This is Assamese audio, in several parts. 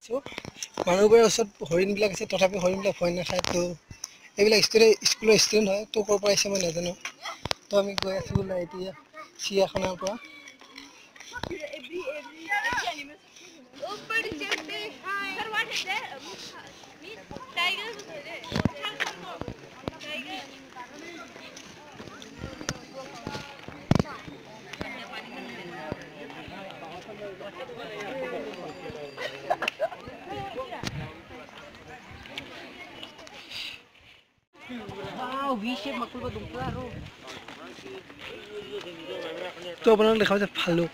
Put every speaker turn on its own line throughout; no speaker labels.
মানুহবোৰৰ ওচৰত হৰিণবিলাক আছে তথাপি হৰিণবিলাক ভয় নাখায় তো এইবিলাক স্কুলৰ ষ্টুডেণ্ট হয় তো ক'ৰ পৰা আহিছে মই নাজানো তো আমি গৈ আছোঁ ওলাই এতিয়া চিৰিয়াখানাৰ পৰা তো আপোনালোক দেখা পাইছে ভালুক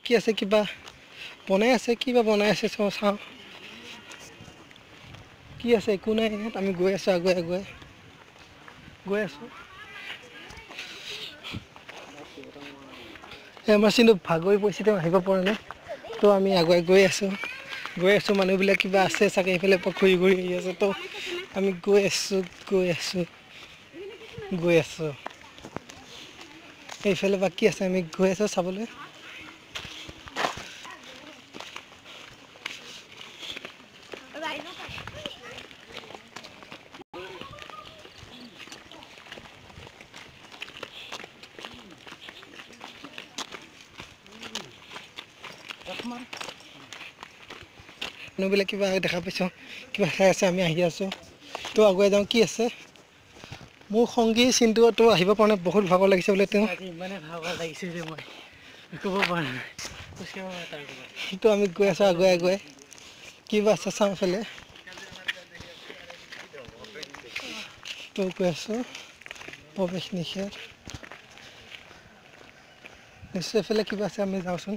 কি আছে কিবা বনাই আছে কিবা বনাই আছে চাওঁ কি আছে একো নাই আমি গৈ আছোঁ আগুৱাই আগুৱাই গৈ আছোঁ আমাৰ চিন্তু ভাগৰি পৰিছে তেওঁ আহিব পৰা নাই তো আমি আগুৱাই গৈ আছোঁ মানুহবিলাক কিবা আছে চাগে এইফালে ঘূৰি ঘূৰি আহি আছে তো আমি গৈ আছোঁ এইফালে বা কি আছে আমি গৈ আছোঁ চাবলৈ মানুহবিলাক কিবা দেখা পাইছোঁ কিবা খাই আছে আমি আহি আছোঁ তো আগুৱাই যাওঁ কি আছে মোৰ সংগী চিন্তুটো আহিব পৰা নাই বহুত ভাগৰ লাগিছে বোলে তেওঁ ইমানে ভাগৰ লাগিছে যে মই ক'ব পৰা নাই তো আমি গৈ আছোঁ আগুৱাই আগুৱাই কিবা আছে চাওঁ এইফালে তো গৈ আছোঁ প্ৰৱেশ নিষেধ নিশ্চয় এইফালে কিবা আছে আমি যাওঁচোন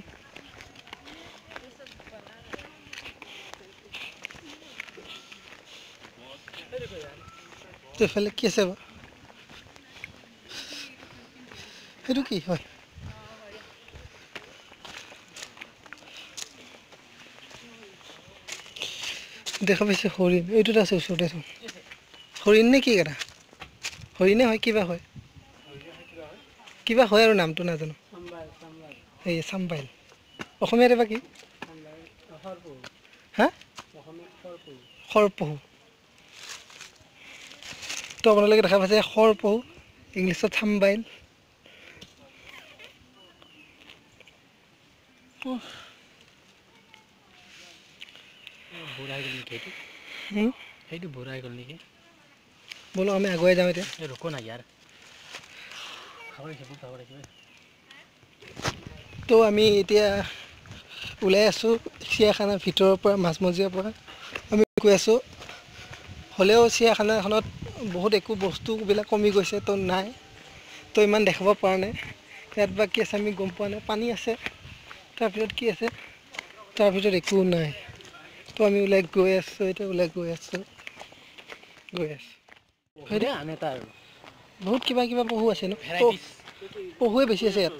এইফালে কি আছে বা সেইটো কি হয় দেখা পাইছে হৰিণ এইটোত আছে ওচৰতে হৰিণ নে কি এটা হৰিণে হয় কিবা হয় আৰু নামটো নাজানো এই চাম্বাইল অসমীয়াত এবাৰ কি হা খৰপহু তো আপোনালোকে দেখা পাইছে খৰপহু ইংলিছত চাম্বাইল বলো আমি আগুৱাই যাওঁ এতিয়া তো আমি এতিয়া ওলাই আছোঁ চিৰিয়াখানাৰ ভিতৰৰ পৰা মাজমজিয়াৰ পৰা আমি গৈ আছোঁ হ'লেও চিৰিয়াখানাখনত বহুত একো বস্তুবিলাক কমি গৈছে তো নাই তো ইমান দেখাব পৰা নাই ইয়াত বা কি আছে আমি গম পোৱা নাই পানী আছে তাৰপিছত কি আছে তাৰপিছত একো নাই তো আমি ওলাই গৈ আছোঁ এতিয়া গৈ আছোঁ বহুত কিবা পহু আছে ন পহুৱে বেছি আছে ইয়াত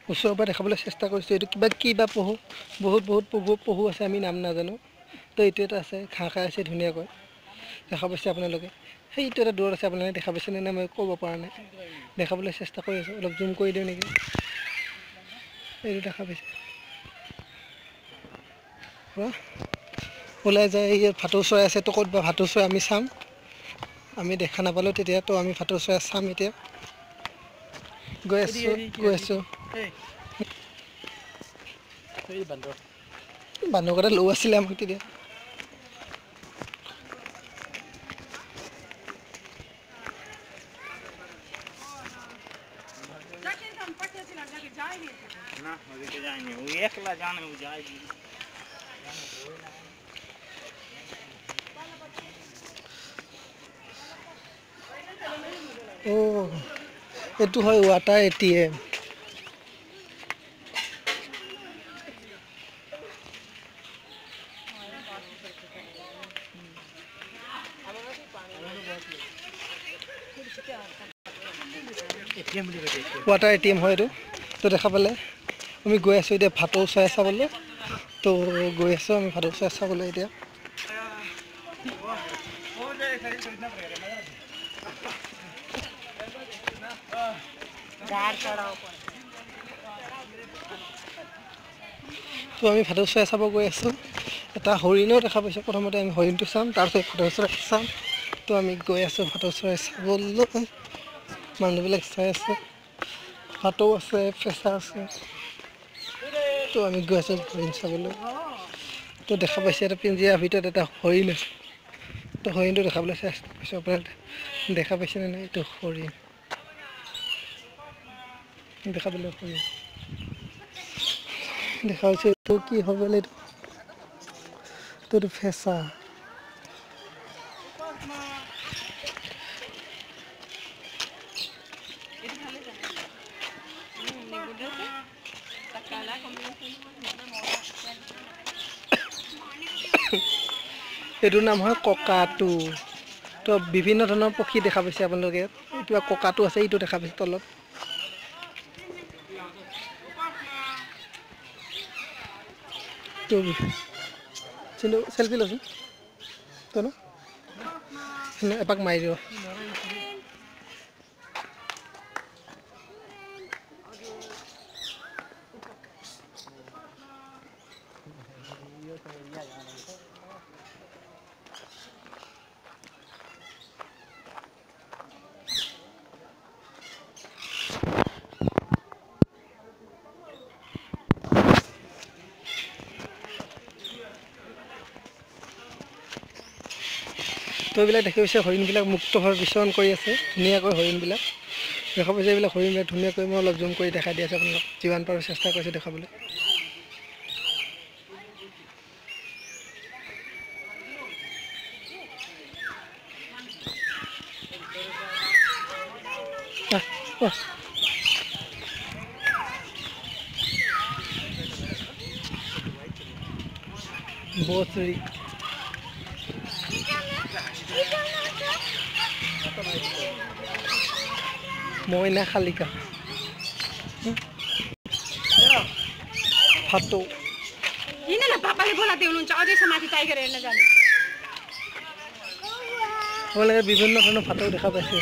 ওচৰৰ পৰা দেখাবলৈ চেষ্টা কৰিছোঁ এইটো কিবা পহু বহুত পহু আছে আমি নাম নাজানো তো এইটো এটা আছে ঘাঁহ খাই আছে ধুনীয়াকৈ দেখা পাইছে আপোনালোকে সেইটো এটা দূৰত আছে আপোনালোকে দেখা পাইছেনে নাই মই ক'ব পৰা নাই দেখাবলৈ চেষ্টা কৰি আছোঁ অলপ জুম কৰি দিওঁ নেকি এইটো দেখা পাইছে ওলাই যায় ইয়াত ভাটৌ চৰাই আছে তো ক'ত বা ভাটৌ চৰাই আমি চাম আমি দেখা নাপালোঁ তেতিয়া তো আমি ভাটৌ চৰাই চাম এতিয়া গৈ আছোঁ বান্দৰকেইটা লৌ আছিলে আমাক তেতিয়া এইটো হয় ৱাটাৰ ATM ৱাটাৰ ATM হয় এইটো তো দেখা পালে আমি গৈ আছোঁ এতিয়া ভাটৌ চৰাই চাবলৈ তো গৈ আছোঁ আমি ভাটৌ চৰাই চাবলৈ এতিয়া তো আমি ভাটৌ চৰাই চাব গৈ আছোঁ এটা হৰিণেও দেখা পাইছোঁ প্ৰথমতে আমি হৰিণটো চাম তাৰপিছত ভাটৌ চৰাই চাম তো আমি গৈ আছোঁ ভাটৌ চৰাই চাবলৈ মানুহবিলাক চাই আছে ভাটৌ আছে ফেঁচা আছে তো আমি গৈ আছোঁ হৰিণ চাবলৈ তো দেখা পাইছে এটা পিঞ্জিৰাৰ ভিতৰত এটা হৰিণ আছে তো হৰিণটো দেখাবলৈ চেষ্টা কৰিছোঁ আপোনালোকে দেখা পাইছেনে নাই এইটো হৰিণ দেখা পালে হৰিণ দেখা হৈছে এইটো কি হ'ব এইটো ফেঁচা এইটোৰ নাম হয় ককাটো তো বিভিন্ন ধৰণৰ পক্ষী দেখা পাইছে আপোনালোকে কিবা ককাটো আছে এইটো দেখা পাইছে তলত কিন্তু চেল্ফি লৈছোঁ তো ন এপাক মাৰি দিব তো এইবিলাক দেখি পাইছে হৰিণবিলাক মুক্তভাৱে বিচৰণ কৰি আছে ধুনীয়াকৈ হৰিণবিলাক দেখা পাইছে এইবিলাক হৰিণবিলাক ধুনীয়াকৈ মই অলপ জুম কৰি দেখাই দি আছোঁ আপোনালোক যিমান পাৰোঁ চেষ্টা কৰিছোঁ দেখাবলৈ বছৰি মইনা শালিকা भाटौ
यिनीलाई पापाले बोलाउँदै हुनुहुन्छ अझैसम्म माथि टाइगर हेर्न जाने
আপোনালোকে বিভিন্ন ধৰণৰ ভাটৌ দেখা পাইছে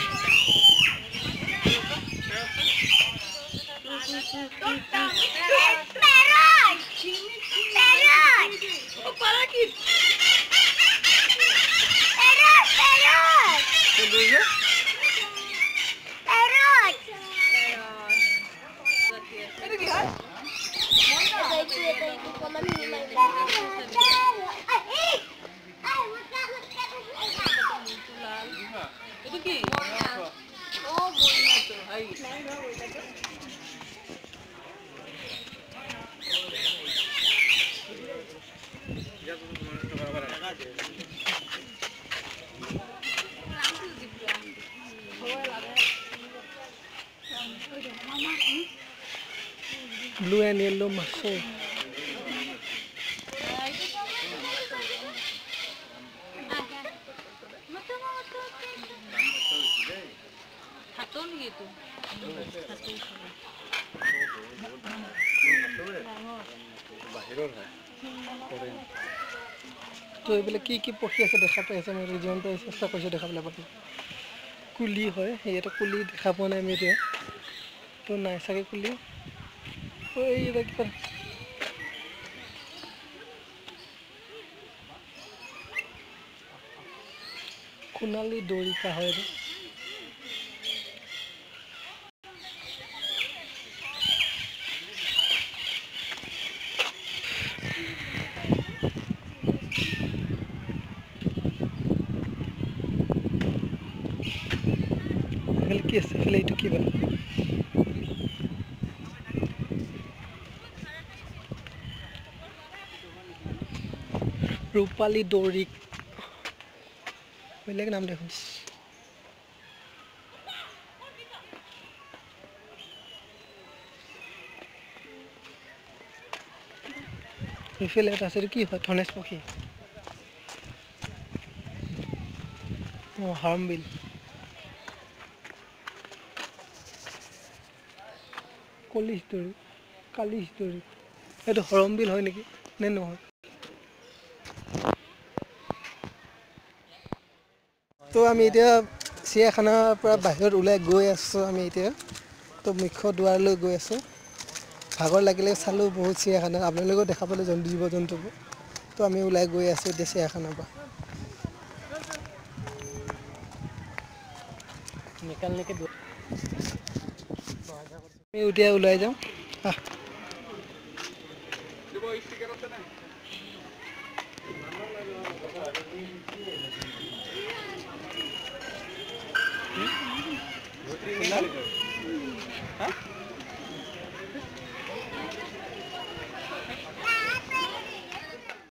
blue and yellow mussel তো এইবিলাক কি পক্ষী আছে দেখা পাই আছে মই যিমান পাই চেষ্টা কৰিছোঁ দেখাবলৈ পাব কুলি হয় ইয়াতে কুলি দেখা পোৱা নাই আমি এতিয়া তো নাই চাগে কুলি এইবিলাক কিবা সোণালী দৰিকা হয় কি আছে ফেলে এইটো কিবা ৰূপালী দৰিক বেলেগ নাম দেখোন ইফালে এটা আছে কি হয় ধনেশ পক্ষী হৰ্ণবিল কলি হিষ্টৰী কালি হিষ্টৰী এইটো হৰমবিল হয় নেকি নে নহয় তো আমি এতিয়া চিৰিয়াখানাৰ পৰা বাহিৰত ওলাই গৈ আছোঁ আমি এতিয়া তো মুখ্য দুৱাৰলৈ গৈ আছোঁ ভাগৰ লাগিলে চালোঁ বহুত চিৰিয়াখানা আপোনালোকেও দেখা পালে জীৱ জন্তুবোৰ তো আমি ওলাই গৈ আছোঁ এতিয়া চিৰিয়াখানাৰ পৰা আমি এতিয়া ওলাই যাওঁ